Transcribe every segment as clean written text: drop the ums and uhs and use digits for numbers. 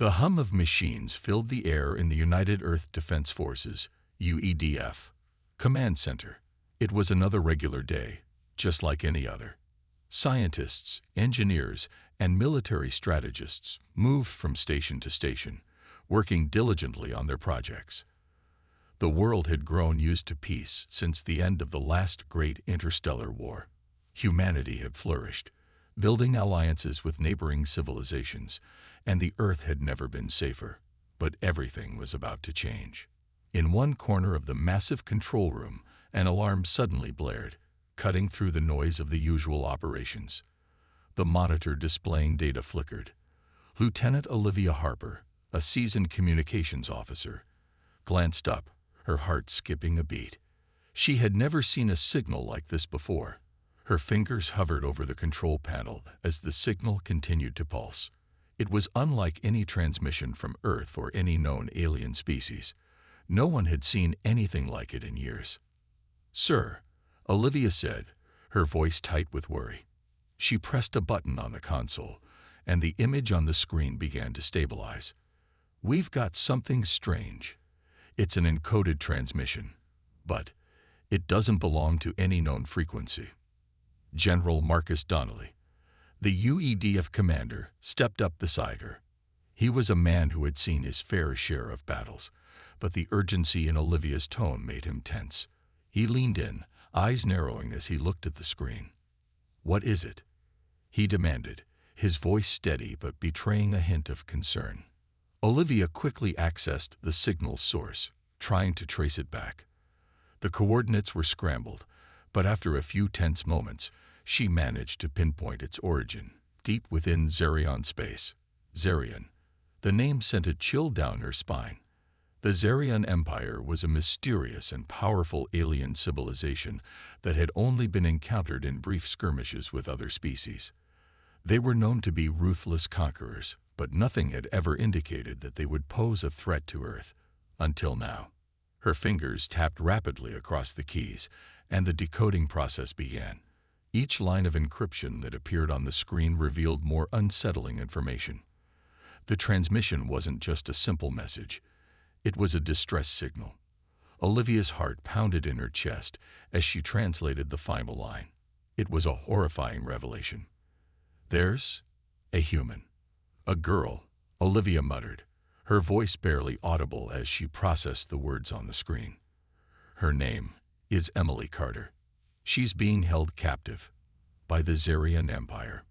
The hum of machines filled the air in the United Earth Defense Forces, UEDF, command center. It was another regular day, just like any other. Scientists, engineers, and military strategists moved from station to station, working diligently on their projects. The world had grown used to peace since the end of the last great interstellar war. Humanity had flourished, building alliances with neighboring civilizations, and the Earth had never been safer. But everything was about to change. In one corner of the massive control room, an alarm suddenly blared, cutting through the noise of the usual operations. The monitor displaying data flickered. Lieutenant Olivia Harper, a seasoned communications officer, glanced up, her heart skipping a beat. She had never seen a signal like this before. Her fingers hovered over the control panel as the signal continued to pulse. It was unlike any transmission from Earth or any known alien species. No one had seen anything like it in years. "Sir," Olivia said, her voice tight with worry. She pressed a button on the console, and the image on the screen began to stabilize. "We've got something strange. It's an encoded transmission, but it doesn't belong to any known frequency." General Marcus Donnelly, the UEDF commander, stepped up beside her. He was a man who had seen his fair share of battles, but the urgency in Olivia's tone made him tense. He leaned in, eyes narrowing as he looked at the screen. "What is it?" he demanded, his voice steady but betraying a hint of concern. Olivia quickly accessed the signal's source, trying to trace it back. The coordinates were scrambled, but after a few tense moments, she managed to pinpoint its origin, deep within Zerion space. Zerion. The name sent a chill down her spine. The Zerion Empire was a mysterious and powerful alien civilization that had only been encountered in brief skirmishes with other species. They were known to be ruthless conquerors, but nothing had ever indicated that they would pose a threat to Earth, until now. Her fingers tapped rapidly across the keys, and the decoding process began. Each line of encryption that appeared on the screen revealed more unsettling information. The transmission wasn't just a simple message. It was a distress signal. Olivia's heart pounded in her chest as she translated the final line. It was a horrifying revelation. "There's a human. A girl," Olivia muttered, her voice barely audible as she processed the words on the screen. "Her name is Emily Carter. She's being held captive by the Zerion Empire."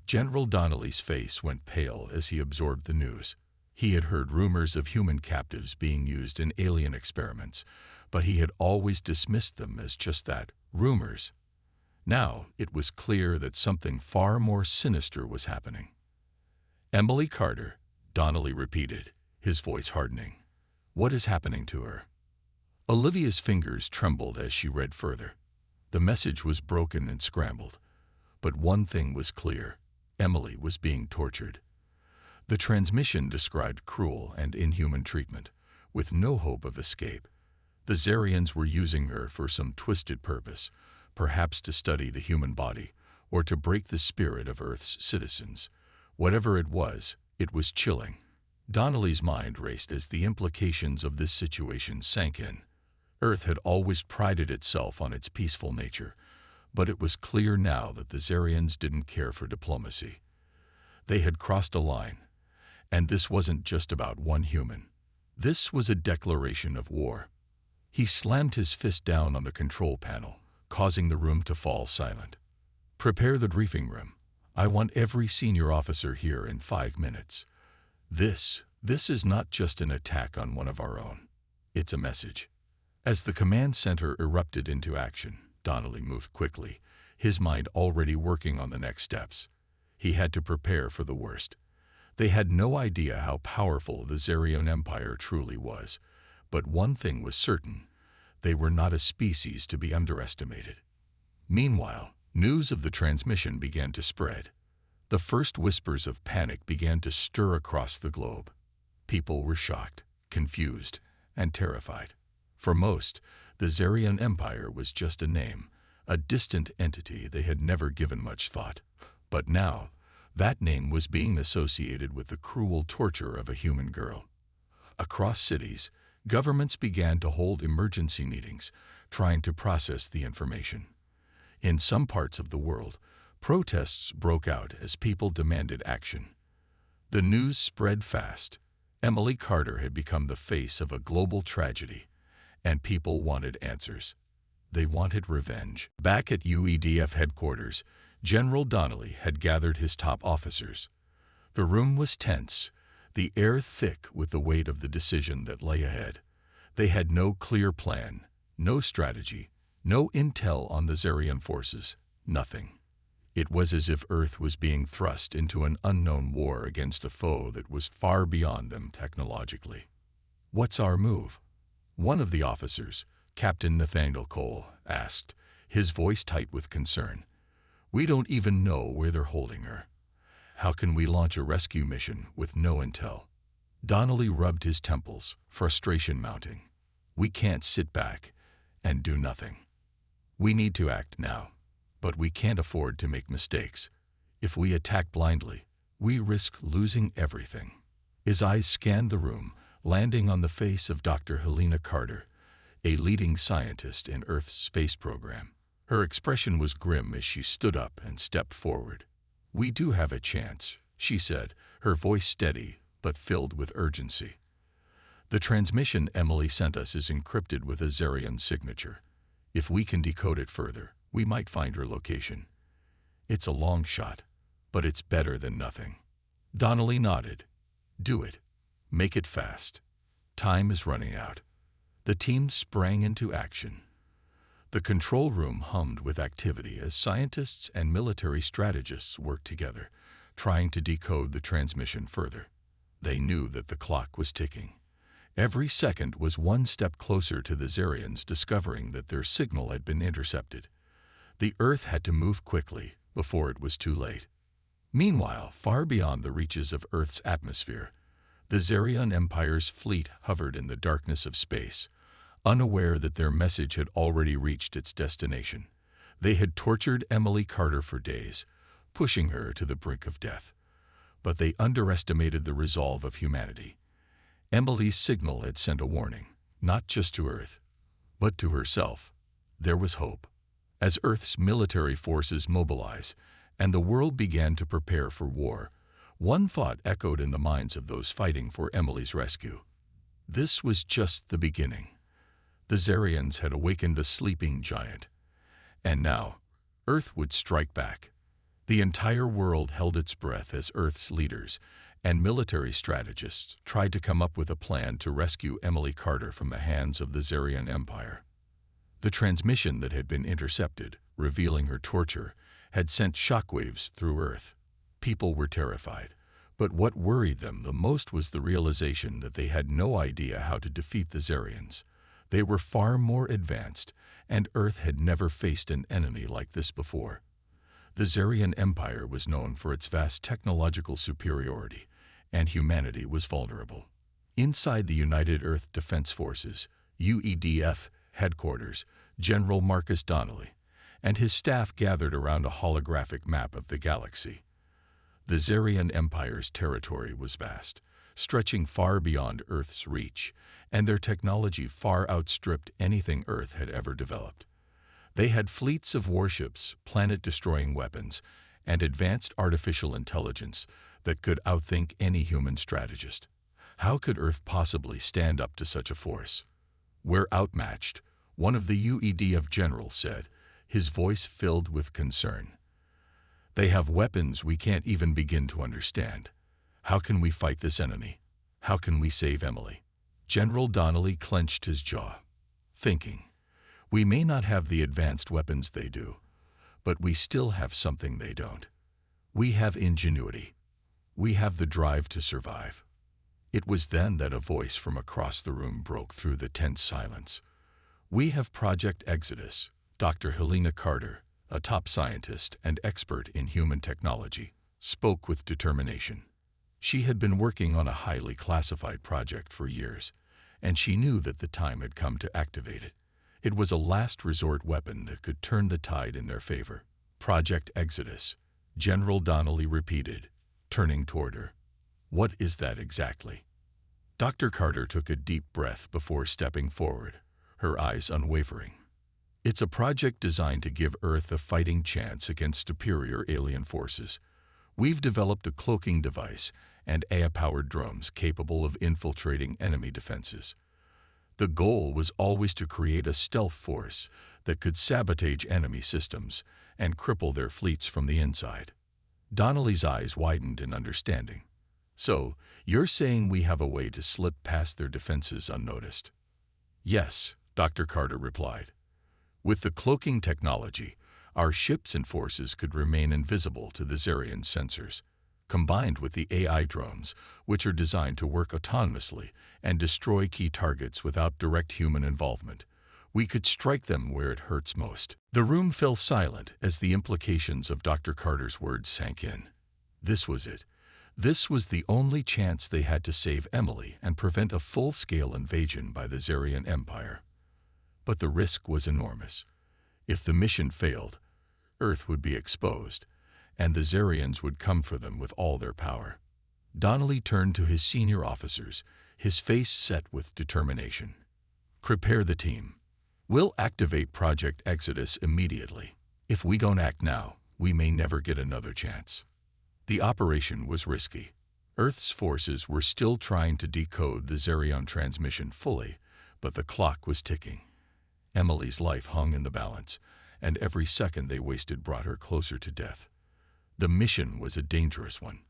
General Donnelly's face went pale as he absorbed the news. He had heard rumors of human captives being used in alien experiments, but he had always dismissed them as just that, rumors. Now it was clear that something far more sinister was happening. "Emily Carter," Donnelly repeated, his voice hardening. "What is happening to her?" Olivia's fingers trembled as she read further. The message was broken and scrambled, but one thing was clear: Emily was being tortured. The transmission described cruel and inhuman treatment, with no hope of escape. The Zerians were using her for some twisted purpose, perhaps to study the human body, or to break the spirit of Earth's citizens. Whatever it was chilling. Donnelly's mind raced as the implications of this situation sank in. Earth had always prided itself on its peaceful nature, but it was clear now that the Zerians didn't care for diplomacy. They had crossed a line, and this wasn't just about one human. This was a declaration of war. He slammed his fist down on the control panel, causing the room to fall silent. "Prepare the briefing room. I want every senior officer here in 5 minutes. This is not just an attack on one of our own. It's a message." As the command center erupted into action, Donnelly moved quickly, his mind already working on the next steps. He had to prepare for the worst. They had no idea how powerful the Zerion Empire truly was, but one thing was certain: they were not a species to be underestimated. Meanwhile, news of the transmission began to spread. The first whispers of panic began to stir across the globe. People were shocked, confused, and terrified. For most, the Zerion Empire was just a name, a distant entity they had never given much thought. But now, That name was being associated with the cruel torture of a human girl. Across cities, governments began to hold emergency meetings, trying to process the information. In some parts of the world, protests broke out as people demanded action. The news spread fast. Emily Carter had become the face of a global tragedy, and people wanted answers. They wanted revenge. Back at UEDF headquarters, General Donnelly had gathered his top officers. The room was tense, the air thick with the weight of the decision that lay ahead. They had no clear plan, no strategy, no intel on the Zarian forces, nothing. It was as if Earth was being thrust into an unknown war against a foe that was far beyond them technologically. "What's our move?" one of the officers, Captain Nathaniel Cole, asked, his voice tight with concern. "We don't even know where they're holding her. How can we launch a rescue mission with no intel?" Donnelly rubbed his temples, frustration mounting. "We can't sit back and do nothing. We need to act now, but we can't afford to make mistakes. If we attack blindly, we risk losing everything." His eyes scanned the room, landing on the face of Dr. Helena Carter, a leading scientist in Earth's space program. Her expression was grim as she stood up and stepped forward. "We do have a chance," she said, her voice steady but filled with urgency. "The transmission Emily sent us is encrypted with a Zarian signature. If we can decode it further, we might find her location. It's a long shot, but it's better than nothing." Donnelly nodded. "Do it. Make it fast. Time is running out." The team sprang into action. The control room hummed with activity as scientists and military strategists worked together, trying to decode the transmission further. They knew that the clock was ticking. Every second was one step closer to the Zarians discovering that their signal had been intercepted. The Earth had to move quickly before it was too late. Meanwhile, far beyond the reaches of Earth's atmosphere, the Zarian Empire's fleet hovered in the darkness of space, unaware that their message had already reached its destination. They had tortured Emily Carter for days, pushing her to the brink of death. But they underestimated the resolve of humanity. Emily's signal had sent a warning, not just to Earth, but to herself. There was hope. As Earth's military forces mobilized and the world began to prepare for war, one thought echoed in the minds of those fighting for Emily's rescue. This was just the beginning. The Zarians had awakened a sleeping giant, and now Earth would strike back. The entire world held its breath as Earth's leaders and military strategists tried to come up with a plan to rescue Emily Carter from the hands of the Zarian Empire. The transmission that had been intercepted, revealing her torture, had sent shockwaves through Earth. People were terrified, but what worried them the most was the realization that they had no idea how to defeat the Zarians. They were far more advanced, and Earth had never faced an enemy like this before. The Zarian Empire was known for its vast technological superiority, and humanity was vulnerable. Inside the United Earth Defense Forces, UEDF headquarters, General Marcus Donnelly and his staff gathered around a holographic map of the galaxy. The Zarian Empire's territory was vast, stretching far beyond Earth's reach, and their technology far outstripped anything Earth had ever developed. They had fleets of warships, planet-destroying weapons, and advanced artificial intelligence that could outthink any human strategist. How could Earth possibly stand up to such a force? "We're outmatched," one of the UEDF generals said, his voice filled with concern. "They have weapons we can't even begin to understand. How can we fight this enemy? How can we save Emily?" General Donnelly clenched his jaw, thinking, "We may not have the advanced weapons they do, but we still have something they don't. We have ingenuity. We have the drive to survive." It was then that a voice from across the room broke through the tense silence. "We have Project Exodus." Dr. Helena Carter, a top scientist and expert in human technology, spoke with determination. She had been working on a highly classified project for years, and she knew that the time had come to activate it. It was a last resort weapon that could turn the tide in their favor. "Project Exodus," General Donnelly repeated, turning toward her. "What is that exactly?" Dr. Carter took a deep breath before stepping forward, her eyes unwavering. "It's a project designed to give Earth a fighting chance against superior alien forces. We've developed a cloaking device and AI-powered drones capable of infiltrating enemy defenses. The goal was always to create a stealth force that could sabotage enemy systems and cripple their fleets from the inside." Donnelly's eyes widened in understanding. "So, you're saying we have a way to slip past their defenses unnoticed?" "Yes," Dr. Carter replied. "With the cloaking technology, our ships and forces could remain invisible to the Zarian sensors. Combined with the AI drones, which are designed to work autonomously and destroy key targets without direct human involvement, we could strike them where it hurts most." The room fell silent as the implications of Dr. Carter's words sank in. This was it. This was the only chance they had to save Emily and prevent a full-scale invasion by the Zarian Empire. But the risk was enormous. If the mission failed, Earth would be exposed, and the Zarians would come for them with all their power. Donnelly turned to his senior officers, his face set with determination. "Prepare the team. We'll activate Project Exodus immediately. If we don't act now, we may never get another chance." The operation was risky. Earth's forces were still trying to decode the Zarion transmission fully, but the clock was ticking. Emily's life hung in the balance, and every second they wasted brought her closer to death. The mission was a dangerous one.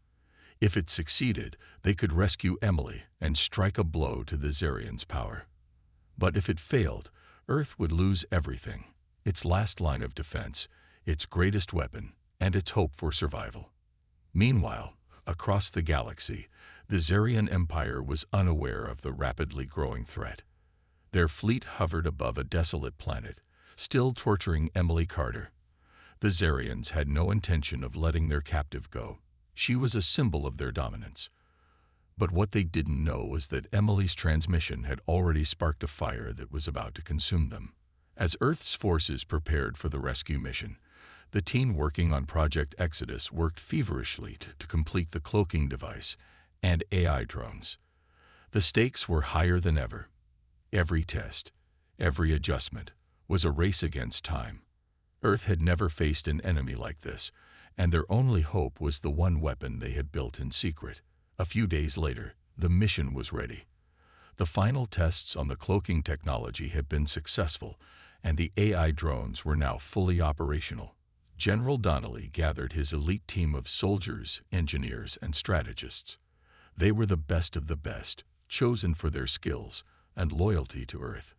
If it succeeded, they could rescue Emily and strike a blow to the Zarians' power. But if it failed, Earth would lose everything: its last line of defense, its greatest weapon, and its hope for survival. Meanwhile, across the galaxy, the Zarian Empire was unaware of the rapidly growing threat. Their fleet hovered above a desolate planet, still torturing Emily Carter. The Zarians had no intention of letting their captive go. She was a symbol of their dominance. But what they didn't know was that Emily's transmission had already sparked a fire that was about to consume them. As Earth's forces prepared for the rescue mission, the team working on Project Exodus worked feverishly to complete the cloaking device and AI drones. The stakes were higher than ever. Every test, every adjustment, was a race against time. Earth had never faced an enemy like this, and their only hope was the one weapon they had built in secret. A few days later, the mission was ready. The final tests on the cloaking technology had been successful, and the AI drones were now fully operational. General Donnelly gathered his elite team of soldiers, engineers, and strategists. They were the best of the best, chosen for their skills and loyalty to Earth.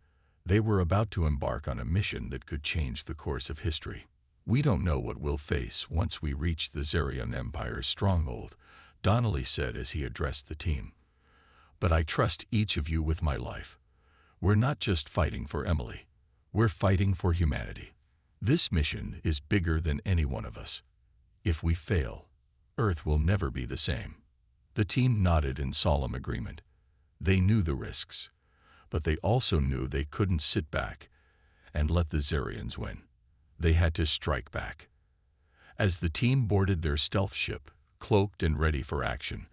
They were about to embark on a mission that could change the course of history. "We don't know what we'll face once we reach the Zarian Empire's stronghold," Donnelly said as he addressed the team. "But I trust each of you with my life. We're not just fighting for Emily. We're fighting for humanity. This mission is bigger than any one of us. If we fail, Earth will never be the same." The team nodded in solemn agreement. They knew the risks, but they also knew they couldn't sit back and let the Zarians win. They had to strike back. As the team boarded their stealth ship, cloaked and ready for action,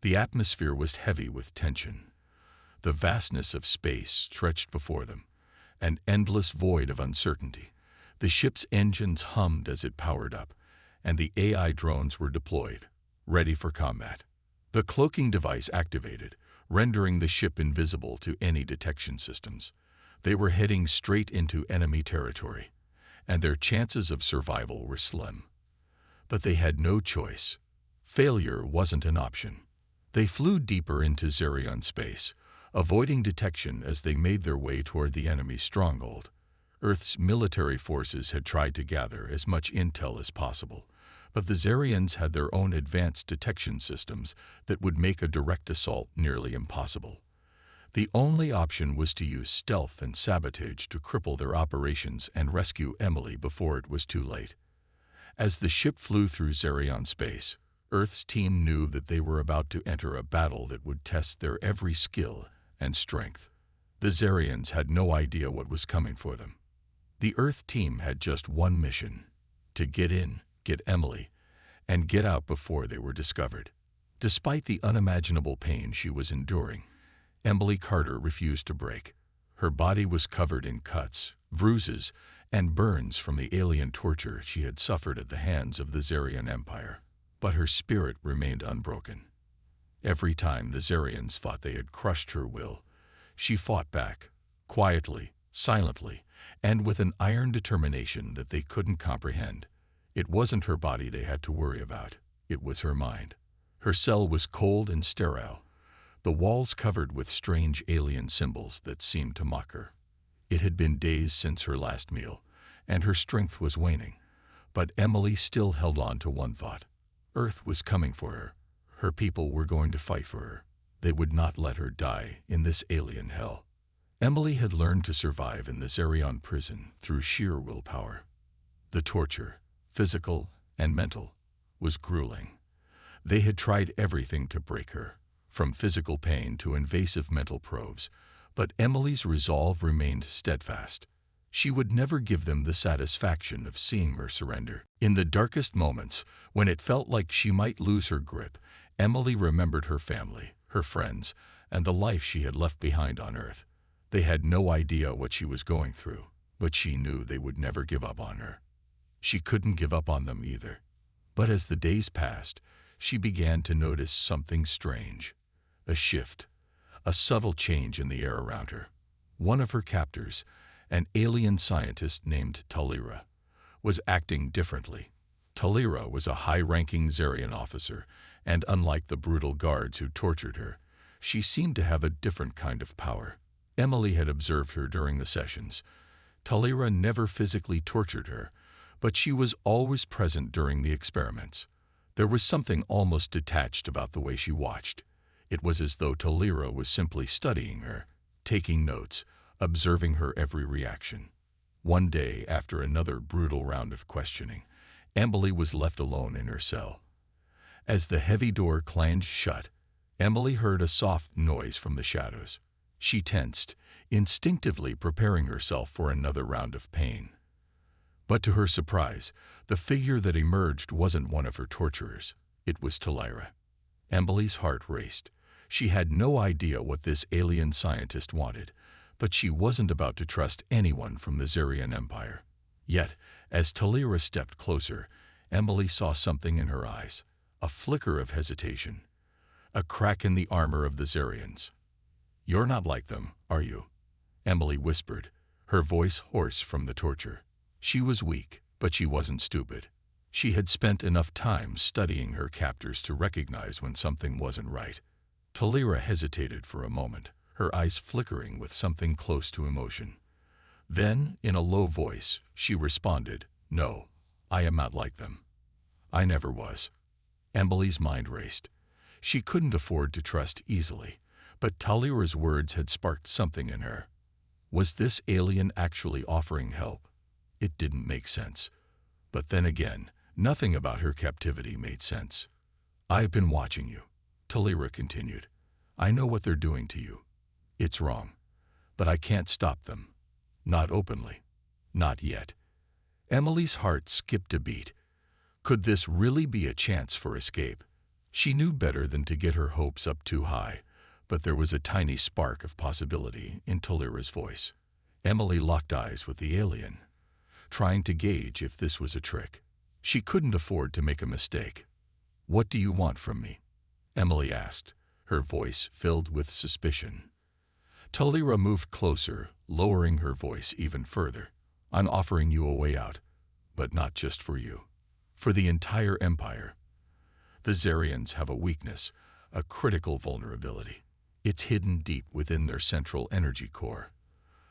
the atmosphere was heavy with tension. The vastness of space stretched before them, an endless void of uncertainty. The ship's engines hummed as it powered up, and the AI drones were deployed, ready for combat. The cloaking device activated, rendering the ship invisible to any detection systems. They were heading straight into enemy territory, and their chances of survival were slim. But they had no choice. Failure wasn't an option. They flew deeper into Zarion space, avoiding detection as they made their way toward the enemy's stronghold. Earth's military forces had tried to gather as much intel as possible, but the Zarians had their own advanced detection systems that would make a direct assault nearly impossible. The only option was to use stealth and sabotage to cripple their operations and rescue Emily before it was too late. As the ship flew through Zarion space, Earth's team knew that they were about to enter a battle that would test their every skill and strength. The Zarians had no idea what was coming for them. The Earth team had just one mission: to get in, get Emily, and get out before they were discovered. Despite the unimaginable pain she was enduring, Emily Carter refused to break. Her body was covered in cuts, bruises, and burns from the alien torture she had suffered at the hands of the Zarian Empire. But her spirit remained unbroken. Every time the Zarians thought they had crushed her will, she fought back, quietly, silently, and with an iron determination that they couldn't comprehend. It wasn't her body they had to worry about, it was her mind. Her cell was cold and sterile, the walls covered with strange alien symbols that seemed to mock her. It had been days since her last meal, and her strength was waning. But Emily still held on to one thought. Earth was coming for her. Her people were going to fight for her. They would not let her die in this alien hell. Emily had learned to survive in the Zarian prison through sheer willpower. The torture, physical and mental, was grueling. They had tried everything to break her, from physical pain to invasive mental probes, but Emily's resolve remained steadfast. She would never give them the satisfaction of seeing her surrender. In the darkest moments, when it felt like she might lose her grip, Emily remembered her family, her friends, and the life she had left behind on Earth. They had no idea what she was going through, but she knew they would never give up on her. She couldn't give up on them either. But as the days passed, she began to notice something strange. A shift, a subtle change in the air around her. One of her captors, an alien scientist named Talira, was acting differently. Talira was a high-ranking Zarian officer, and unlike the brutal guards who tortured her, she seemed to have a different kind of power. Emily had observed her during the sessions. Talira never physically tortured her, but she was always present during the experiments. There was something almost detached about the way she watched. It was as though Talira was simply studying her, taking notes, observing her every reaction. One day, after another brutal round of questioning, Emily was left alone in her cell. As the heavy door clanged shut, Emily heard a soft noise from the shadows. She tensed, instinctively preparing herself for another round of pain. But to her surprise, the figure that emerged wasn't one of her torturers. It was Talira. Emily's heart raced. She had no idea what this alien scientist wanted, but she wasn't about to trust anyone from the Zarian Empire. Yet, as Talira stepped closer, Emily saw something in her eyes, a flicker of hesitation, a crack in the armor of the Zarians. "You're not like them, are you?" Emily whispered, her voice hoarse from the torture. She was weak, but she wasn't stupid. She had spent enough time studying her captors to recognize when something wasn't right. Talira hesitated for a moment, her eyes flickering with something close to emotion. Then, in a low voice, she responded, "No, I am not like them. I never was." Emily's mind raced. She couldn't afford to trust easily, but Talira's words had sparked something in her. Was this alien actually offering help? It didn't make sense. But then again, nothing about her captivity made sense. "I've been watching you," Talira continued. "I know what they're doing to you. It's wrong. But I can't stop them. Not openly. Not yet." Emily's heart skipped a beat. Could this really be a chance for escape? She knew better than to get her hopes up too high, but there was a tiny spark of possibility in Talira's voice. Emily locked eyes with the alien, trying to gauge if this was a trick. She couldn't afford to make a mistake. "What do you want from me?" Emily asked, her voice filled with suspicion. Talira moved closer, lowering her voice even further. "I'm offering you a way out, but not just for you. For the entire empire. The Zarians have a weakness, a critical vulnerability. It's hidden deep within their central energy core,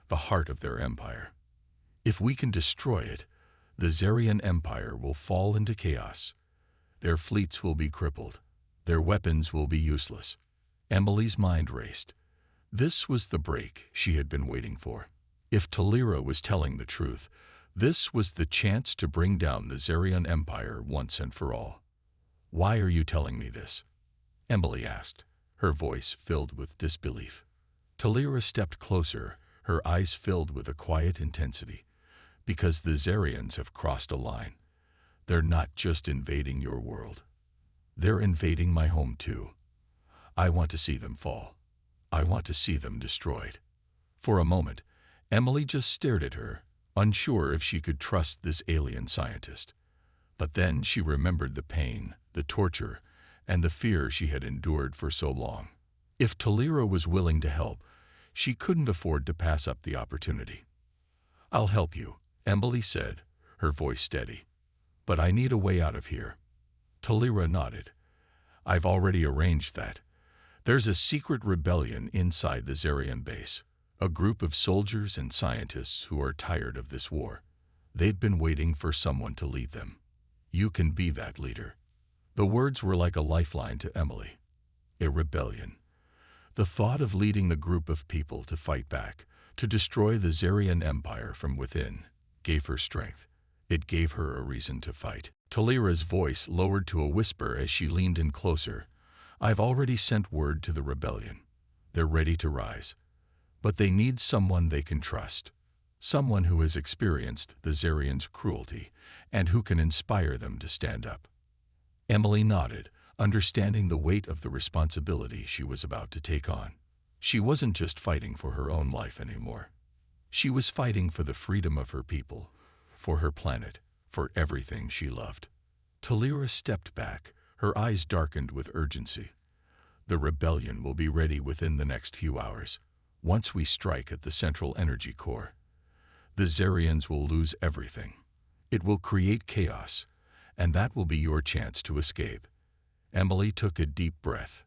the heart of their empire. If we can destroy it, the Zarian Empire will fall into chaos. Their fleets will be crippled. Their weapons will be useless." Emily's mind raced. This was the break she had been waiting for. If Talira was telling the truth, this was the chance to bring down the Zarian Empire once and for all. "Why are you telling me this?" Emily asked, her voice filled with disbelief. Talira stepped closer, her eyes filled with a quiet intensity. "Because the Zarians have crossed a line. They're not just invading your world. They're invading my home too. I want to see them fall. I want to see them destroyed." For a moment, Emily just stared at her, unsure if she could trust this alien scientist. But then she remembered the pain, the torture, and the fear she had endured for so long. If Talira was willing to help, she couldn't afford to pass up the opportunity. "I'll help you," Emily said, her voice steady. "But I need a way out of here." Talira nodded. "I've already arranged that. There's a secret rebellion inside the Zarian base, a group of soldiers and scientists who are tired of this war. They've been waiting for someone to lead them. You can be that leader." The words were like a lifeline to Emily. A rebellion. The thought of leading the group of people to fight back, to destroy the Zarian Empire from within, gave her strength. It gave her a reason to fight. Talira's voice lowered to a whisper as she leaned in closer. "I've already sent word to the rebellion. They're ready to rise. But they need someone they can trust. Someone who has experienced the Zarians' cruelty and who can inspire them to stand up." Emily nodded, understanding the weight of the responsibility she was about to take on. She wasn't just fighting for her own life anymore. She was fighting for the freedom of her people, for her planet, for everything she loved. Talira stepped back, her eyes darkened with urgency. "The rebellion will be ready within the next few hours. Once we strike at the central energy core, the Zarians will lose everything. It will create chaos, and that will be your chance to escape." Emily took a deep breath.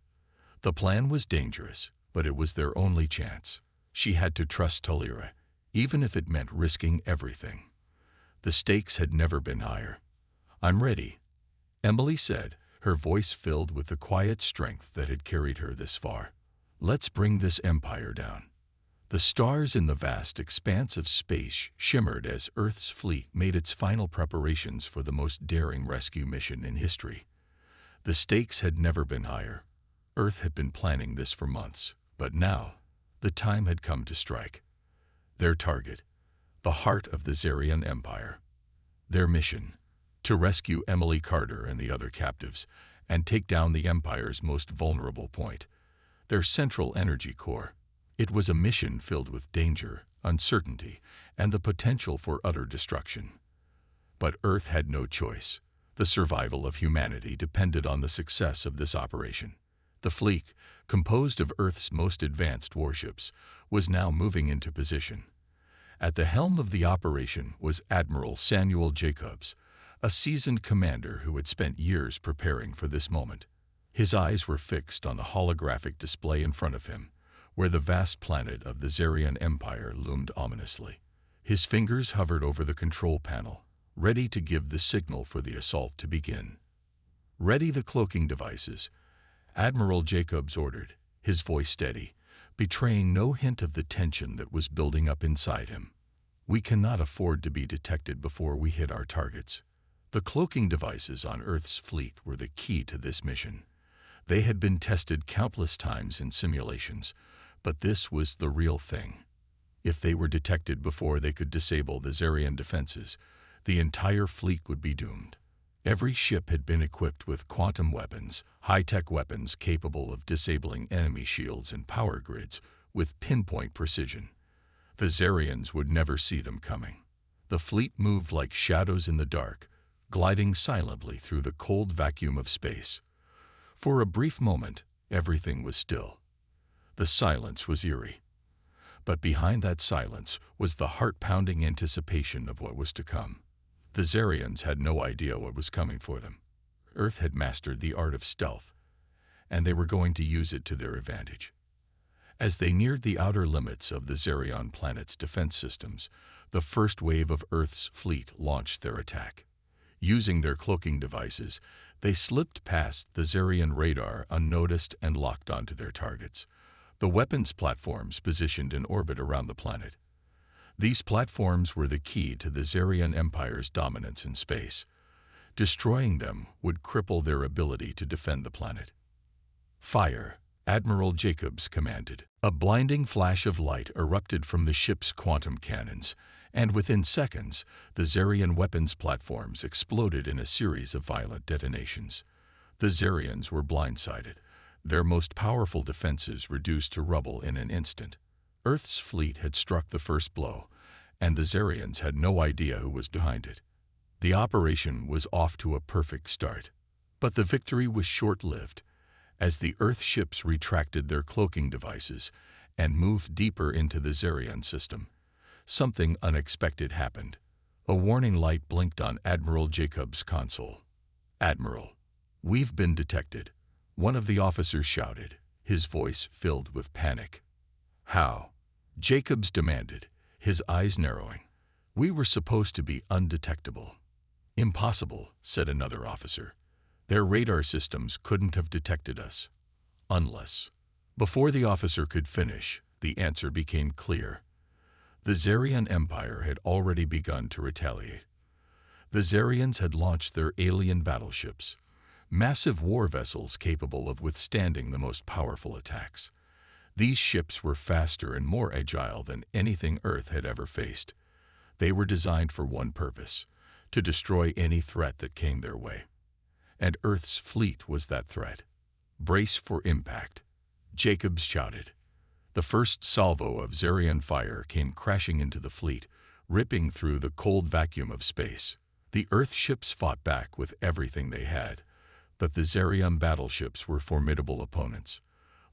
The plan was dangerous, but it was their only chance. She had to trust Talira, even if it meant risking everything. The stakes had never been higher. "I'm ready," Emily said, her voice filled with the quiet strength that had carried her this far. "Let's bring this empire down." The stars in the vast expanse of space shimmered as Earth's fleet made its final preparations for the most daring rescue mission in history. The stakes had never been higher. Earth had been planning this for months, but now, the time had come to strike. Their target, the heart of the Zarian Empire. Their mission, to rescue Emily Carter and the other captives, and take down the Empire's most vulnerable point, their central energy core. It was a mission filled with danger, uncertainty, and the potential for utter destruction. But Earth had no choice. The survival of humanity depended on the success of this operation. The fleet, composed of Earth's most advanced warships, was now moving into position. At the helm of the operation was Admiral Samuel Jacobs, a seasoned commander who had spent years preparing for this moment. His eyes were fixed on the holographic display in front of him, where the vast planet of the Zarian Empire loomed ominously. His fingers hovered over the control panel, ready to give the signal for the assault to begin. "Ready the cloaking devices," Admiral Jacobs ordered, his voice steady, betraying no hint of the tension that was building up inside him. "We cannot afford to be detected before we hit our targets." The cloaking devices on Earth's fleet were the key to this mission. They had been tested countless times in simulations, but this was the real thing. If they were detected before they could disable the Zarian defenses, the entire fleet would be doomed. Every ship had been equipped with quantum weapons, high-tech weapons capable of disabling enemy shields and power grids with pinpoint precision. The Zarians would never see them coming. The fleet moved like shadows in the dark, gliding silently through the cold vacuum of space. For a brief moment, everything was still. The silence was eerie. But behind that silence was the heart-pounding anticipation of what was to come. The Zarians had no idea what was coming for them. Earth had mastered the art of stealth, and they were going to use it to their advantage. As they neared the outer limits of the Zarian planet's defense systems, the first wave of Earth's fleet launched their attack. Using their cloaking devices, they slipped past the Zarian radar unnoticed and locked onto their targets, the weapons platforms positioned in orbit around the planet. These platforms were the key to the Zarian Empire's dominance in space. Destroying them would cripple their ability to defend the planet. "Fire," Admiral Jacobs commanded. A blinding flash of light erupted from the ship's quantum cannons, and within seconds, the Zarian weapons platforms exploded in a series of violent detonations. The Zarians were blindsided, their most powerful defenses reduced to rubble in an instant. Earth's fleet had struck the first blow, and the Zarians had no idea who was behind it. The operation was off to a perfect start. But the victory was short-lived. As the Earth ships retracted their cloaking devices and moved deeper into the Zarian system, something unexpected happened. A warning light blinked on Admiral Jacob's console. "Admiral, we've been detected," one of the officers shouted, his voice filled with panic. "How?" Jacobs demanded, his eyes narrowing. "We were supposed to be undetectable." "Impossible," said another officer. "Their radar systems couldn't have detected us. Unless—" Before the officer could finish, the answer became clear. The Zarian Empire had already begun to retaliate. The Zarians had launched their alien battleships, massive war vessels capable of withstanding the most powerful attacks. These ships were faster and more agile than anything Earth had ever faced. They were designed for one purpose: to destroy any threat that came their way. And Earth's fleet was that threat. "Brace for impact," Jacobs shouted. The first salvo of Zarian fire came crashing into the fleet, ripping through the cold vacuum of space. The Earth ships fought back with everything they had, but the Zarian battleships were formidable opponents.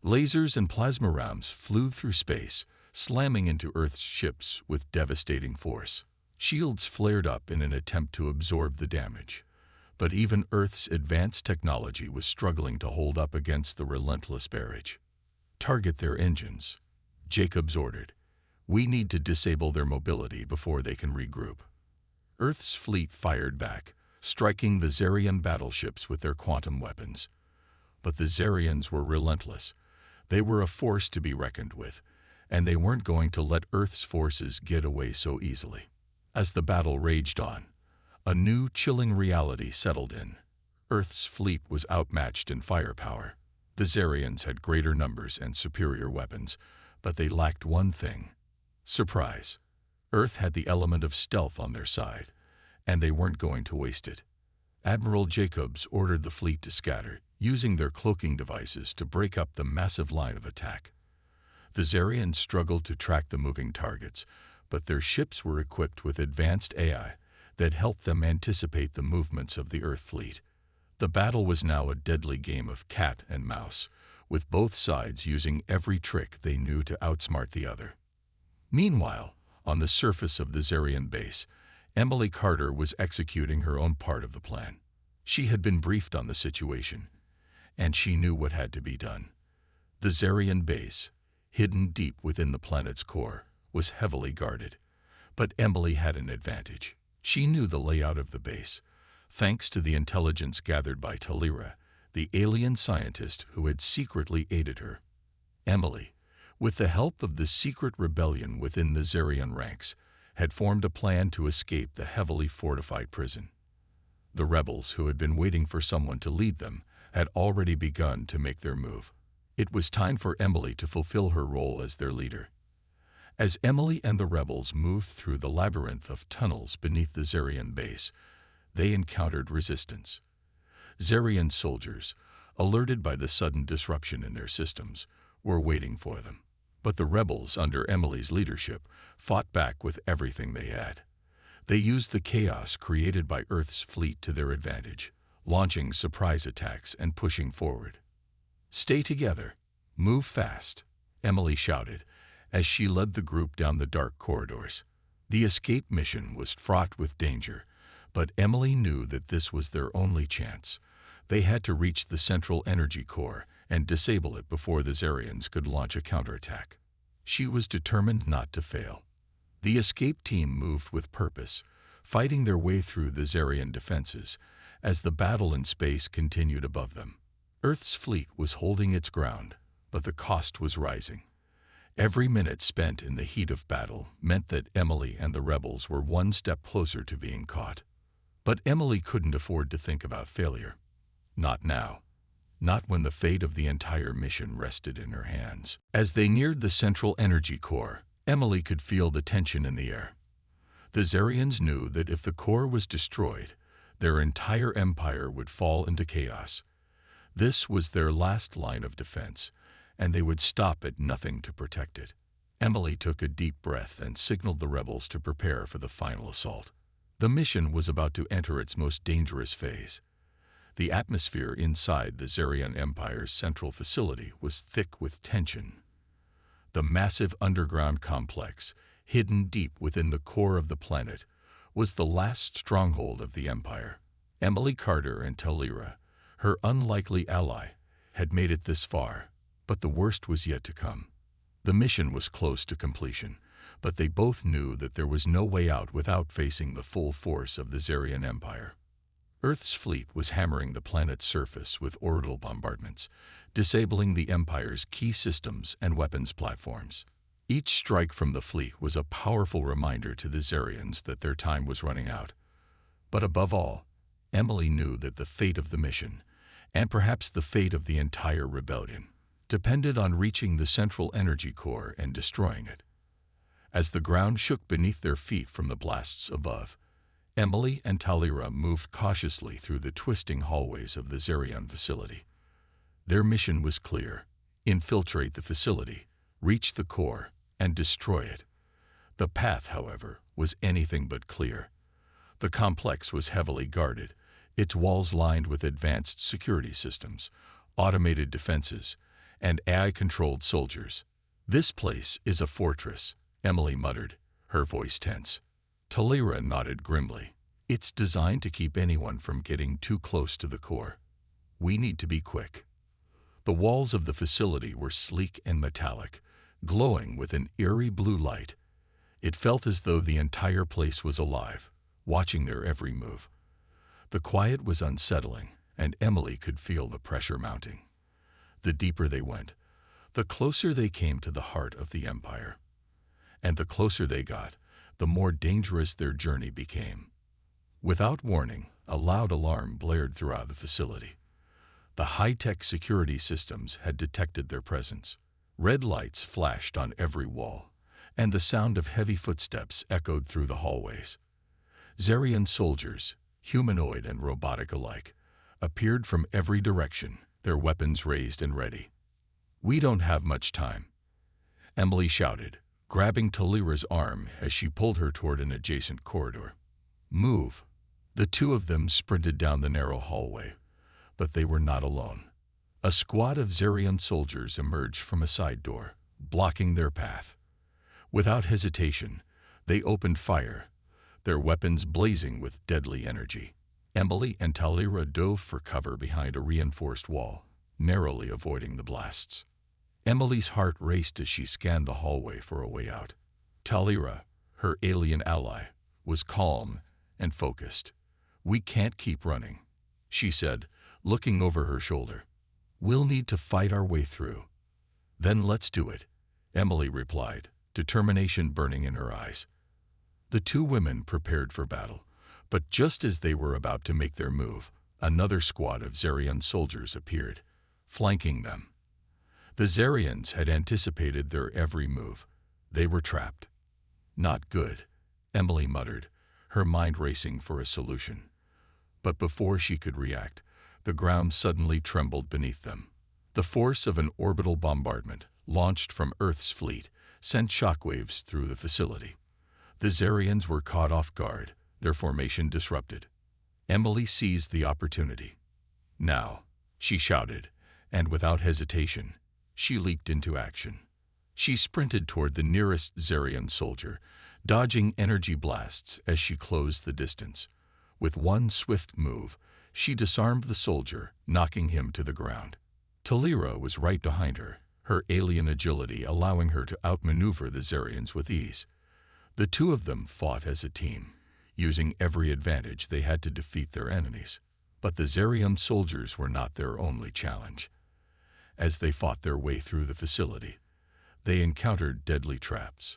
Lasers and plasma rounds flew through space, slamming into Earth's ships with devastating force. Shields flared up in an attempt to absorb the damage. But even Earth's advanced technology was struggling to hold up against the relentless barrage. "Target their engines," Jacobs ordered. "We need to disable their mobility before they can regroup." Earth's fleet fired back, striking the Zarian battleships with their quantum weapons. But the Zarians were relentless. They were a force to be reckoned with, and they weren't going to let Earth's forces get away so easily. As the battle raged on, a new, chilling reality settled in. Earth's fleet was outmatched in firepower. The Zarians had greater numbers and superior weapons, but they lacked one thing: surprise. Earth had the element of stealth on their side, and they weren't going to waste it. Admiral Jacobs ordered the fleet to scatter, using their cloaking devices to break up the massive line of attack. The Zarians struggled to track the moving targets, but their ships were equipped with advanced AI that helped them anticipate the movements of the Earth fleet. The battle was now a deadly game of cat and mouse, with both sides using every trick they knew to outsmart the other. Meanwhile, on the surface of the Zarian base, Emily Carter was executing her own part of the plan. She had been briefed on the situation, and she knew what had to be done. The Zarian base, hidden deep within the planet's core, was heavily guarded. But Emily had an advantage. She knew the layout of the base, thanks to the intelligence gathered by Talira, the alien scientist who had secretly aided her. Emily, with the help of the secret rebellion within the Zarian ranks, had formed a plan to escape the heavily fortified prison. The rebels, who had been waiting for someone to lead them, had already begun to make their move. It was time for Emily to fulfill her role as their leader. As Emily and the rebels moved through the labyrinth of tunnels beneath the Zarian base, they encountered resistance. Zarian soldiers, alerted by the sudden disruption in their systems, were waiting for them. But the rebels, under Emily's leadership, fought back with everything they had. They used the chaos created by Earth's fleet to their advantage, launching surprise attacks and pushing forward. "Stay together. Move fast," Emily shouted as she led the group down the dark corridors. The escape mission was fraught with danger, but Emily knew that this was their only chance. They had to reach the central energy core and disable it before the Zarians could launch a counterattack. She was determined not to fail. The escape team moved with purpose, fighting their way through the Zarian defenses as the battle in space continued above them. Earth's fleet was holding its ground, but the cost was rising. Every minute spent in the heat of battle meant that Emily and the rebels were one step closer to being caught. But Emily couldn't afford to think about failure. Not now. Not when the fate of the entire mission rested in her hands. As they neared the central energy core, Emily could feel the tension in the air. The Zarians knew that if the core was destroyed, their entire empire would fall into chaos. This was their last line of defense, and they would stop at nothing to protect it. Emily took a deep breath and signaled the rebels to prepare for the final assault. The mission was about to enter its most dangerous phase. The atmosphere inside the Zarian Empire's central facility was thick with tension. The massive underground complex, hidden deep within the core of the planet, was the last stronghold of the Empire. Emily Carter and Talira, her unlikely ally, had made it this far, but the worst was yet to come. The mission was close to completion, but they both knew that there was no way out without facing the full force of the Zarian Empire. Earth's fleet was hammering the planet's surface with orbital bombardments, disabling the Empire's key systems and weapons platforms. Each strike from the fleet was a powerful reminder to the Zarians that their time was running out. But above all, Emily knew that the fate of the mission, and perhaps the fate of the entire rebellion, depended on reaching the central energy core and destroying it. As the ground shook beneath their feet from the blasts above, Emily and Talira moved cautiously through the twisting hallways of the Zarian facility. Their mission was clear: infiltrate the facility, reach the core, and destroy it. The path, however, was anything but clear. The complex was heavily guarded, its walls lined with advanced security systems, automated defenses, and AI-controlled soldiers. "This place is a fortress," Emily muttered, her voice tense. Talira nodded grimly. "It's designed to keep anyone from getting too close to the core. We need to be quick." The walls of the facility were sleek and metallic, glowing with an eerie blue light. It felt as though the entire place was alive, watching their every move. The quiet was unsettling, and Emily could feel the pressure mounting. The deeper they went, the closer they came to the heart of the Empire. And the closer they got, the more dangerous their journey became. Without warning, a loud alarm blared throughout the facility. The high-tech security systems had detected their presence. Red lights flashed on every wall, and the sound of heavy footsteps echoed through the hallways. Zarian soldiers, humanoid and robotic alike, appeared from every direction, their weapons raised and ready. "We don't have much time," Emily shouted, grabbing Talira's arm as she pulled her toward an adjacent corridor. "Move." The two of them sprinted down the narrow hallway, but they were not alone. A squad of Zarian soldiers emerged from a side door, blocking their path. Without hesitation, they opened fire, their weapons blazing with deadly energy. Emily and Talira dove for cover behind a reinforced wall, narrowly avoiding the blasts. Emily's heart raced as she scanned the hallway for a way out. Talira, her alien ally, was calm and focused. "We can't keep running," she said, looking over her shoulder. "We'll need to fight our way through." "Then let's do it," Emily replied, determination burning in her eyes. The two women prepared for battle, but just as they were about to make their move, another squad of Zarian soldiers appeared, flanking them. The Zarians had anticipated their every move. They were trapped. "Not good," Emily muttered, her mind racing for a solution. But before she could react, the ground suddenly trembled beneath them. The force of an orbital bombardment, launched from Earth's fleet, sent shockwaves through the facility. The Zarians were caught off guard, their formation disrupted. Emily seized the opportunity. "Now," she shouted, and without hesitation, she leaped into action. She sprinted toward the nearest Zarian soldier, dodging energy blasts as she closed the distance. With one swift move, she disarmed the soldier, knocking him to the ground. Talira was right behind her, her alien agility allowing her to outmaneuver the Zarians with ease. The two of them fought as a team, using every advantage they had to defeat their enemies. But the Zarian soldiers were not their only challenge. As they fought their way through the facility, they encountered deadly traps,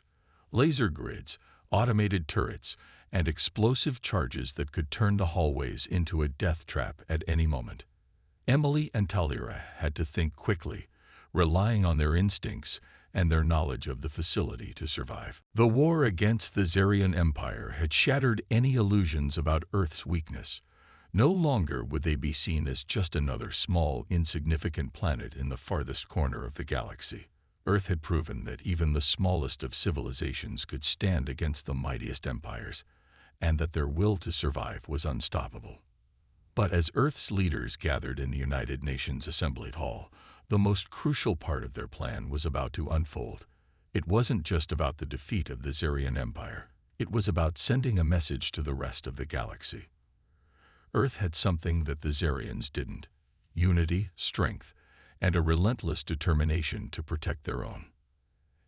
laser grids, automated turrets, and explosive charges that could turn the hallways into a death trap at any moment. Emily and Talira had to think quickly, relying on their instincts and their knowledge of the facility to survive. The war against the Zarian Empire had shattered any illusions about Earth's weakness. No longer would they be seen as just another small, insignificant planet in the farthest corner of the galaxy. Earth had proven that even the smallest of civilizations could stand against the mightiest empires, and that their will to survive was unstoppable. But as Earth's leaders gathered in the United Nations Assembly Hall, the most crucial part of their plan was about to unfold. It wasn't just about the defeat of the Zarian Empire. It was about sending a message to the rest of the galaxy. Earth had something that the Zarians didn't: unity, strength, and a relentless determination to protect their own.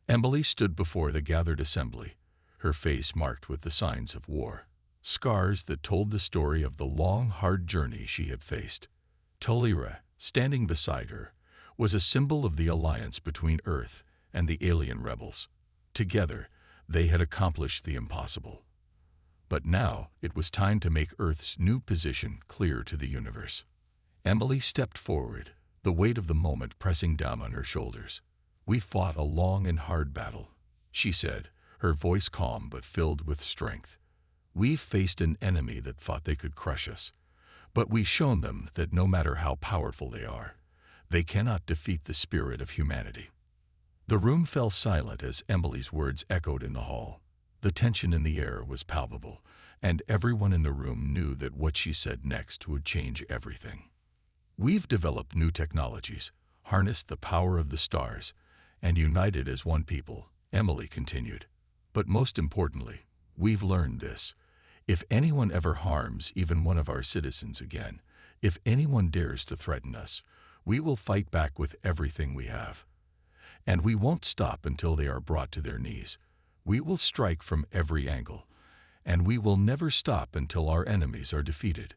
Emily stood before the gathered assembly, her face marked with the signs of war, scars that told the story of the long, hard journey she had faced. Talira, standing beside her, was a symbol of the alliance between Earth and the alien rebels. Together, they had accomplished the impossible. But now it was time to make Earth's new position clear to the universe. Emily stepped forward, the weight of the moment pressing down on her shoulders. "We fought a long and hard battle," she said, her voice calm but filled with strength. "We've faced an enemy that thought they could crush us, but we've shown them that no matter how powerful they are, they cannot defeat the spirit of humanity." The room fell silent as Emily's words echoed in the hall. The tension in the air was palpable, and everyone in the room knew that what she said next would change everything. "We've developed new technologies, harnessed the power of the stars, and united as one people," Emily continued. "But most importantly, we've learned this: if anyone ever harms even one of our citizens again, if anyone dares to threaten us, we will fight back with everything we have. And we won't stop until they are brought to their knees. We will strike from every angle, and we will never stop until our enemies are defeated."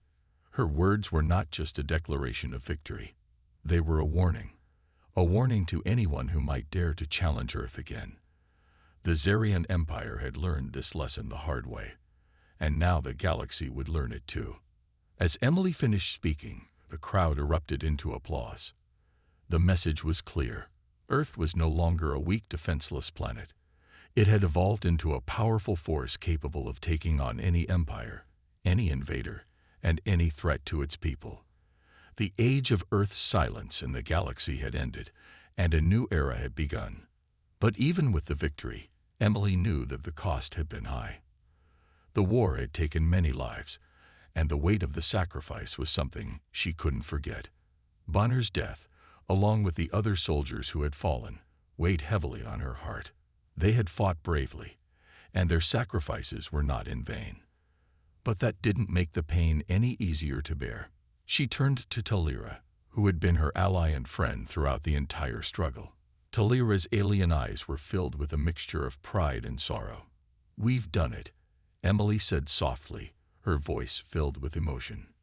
Her words were not just a declaration of victory. They were a warning to anyone who might dare to challenge Earth again. The Zarian Empire had learned this lesson the hard way, and now the galaxy would learn it too. As Emily finished speaking, the crowd erupted into applause. The message was clear. Earth was no longer a weak, defenseless planet. It had evolved into a powerful force capable of taking on any empire, any invader, and any threat to its people. The age of Earth's silence in the galaxy had ended, and a new era had begun. But even with the victory, Emily knew that the cost had been high. The war had taken many lives, and the weight of the sacrifice was something she couldn't forget. Bonner's death, along with the other soldiers who had fallen, weighed heavily on her heart. They had fought bravely, and their sacrifices were not in vain. But that didn't make the pain any easier to bear. She turned to Talira, who had been her ally and friend throughout the entire struggle. Talira's alien eyes were filled with a mixture of pride and sorrow. "We've done it," Emily said softly, her voice filled with emotion.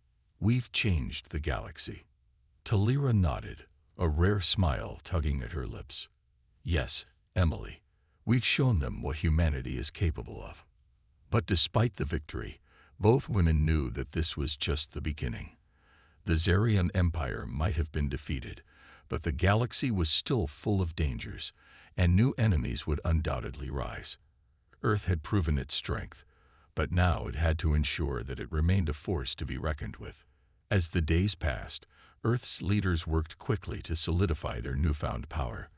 "We've changed the galaxy." Talira nodded, a rare smile tugging at her lips. "Yes, Emily, we've shown them what humanity is capable of." But despite the victory, both women knew that this was just the beginning. The Zarian Empire might have been defeated, but the galaxy was still full of dangers, and new enemies would undoubtedly rise. Earth had proven its strength, but now it had to ensure that it remained a force to be reckoned with. As the days passed, Earth's leaders worked quickly to solidify their newfound power.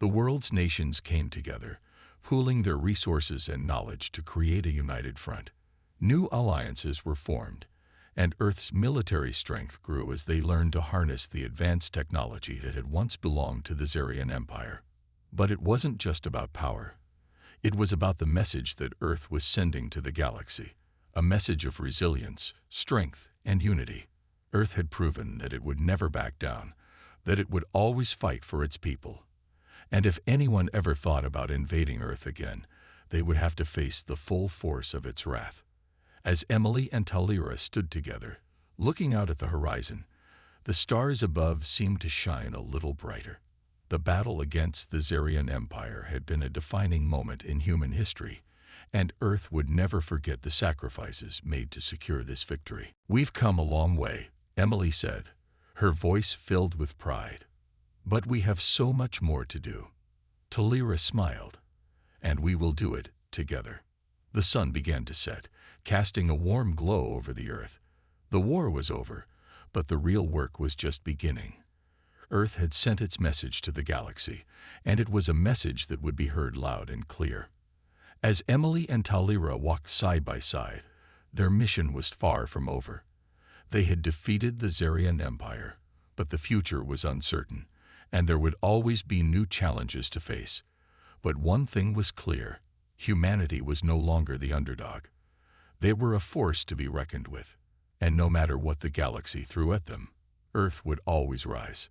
The world's nations came together, pooling their resources and knowledge to create a united front. New alliances were formed, and Earth's military strength grew as they learned to harness the advanced technology that had once belonged to the Zarian Empire. But it wasn't just about power. It was about the message that Earth was sending to the galaxy, a message of resilience, strength, and unity. Earth had proven that it would never back down, that it would always fight for its people. And if anyone ever thought about invading Earth again, they would have to face the full force of its wrath. As Emily and Talira stood together, looking out at the horizon, the stars above seemed to shine a little brighter. The battle against the Zarian Empire had been a defining moment in human history, and Earth would never forget the sacrifices made to secure this victory. "We've come a long way," Emily said, her voice filled with pride. "But we have so much more to do." Talira smiled. "And we will do it together." The sun began to set, casting a warm glow over the earth. The war was over, but the real work was just beginning. Earth had sent its message to the galaxy, and it was a message that would be heard loud and clear. As Emily and Talira walked side by side, their mission was far from over. They had defeated the Zarian Empire, but the future was uncertain, and there would always be new challenges to face. But one thing was clear: humanity was no longer the underdog. They were a force to be reckoned with, and no matter what the galaxy threw at them, Earth would always rise.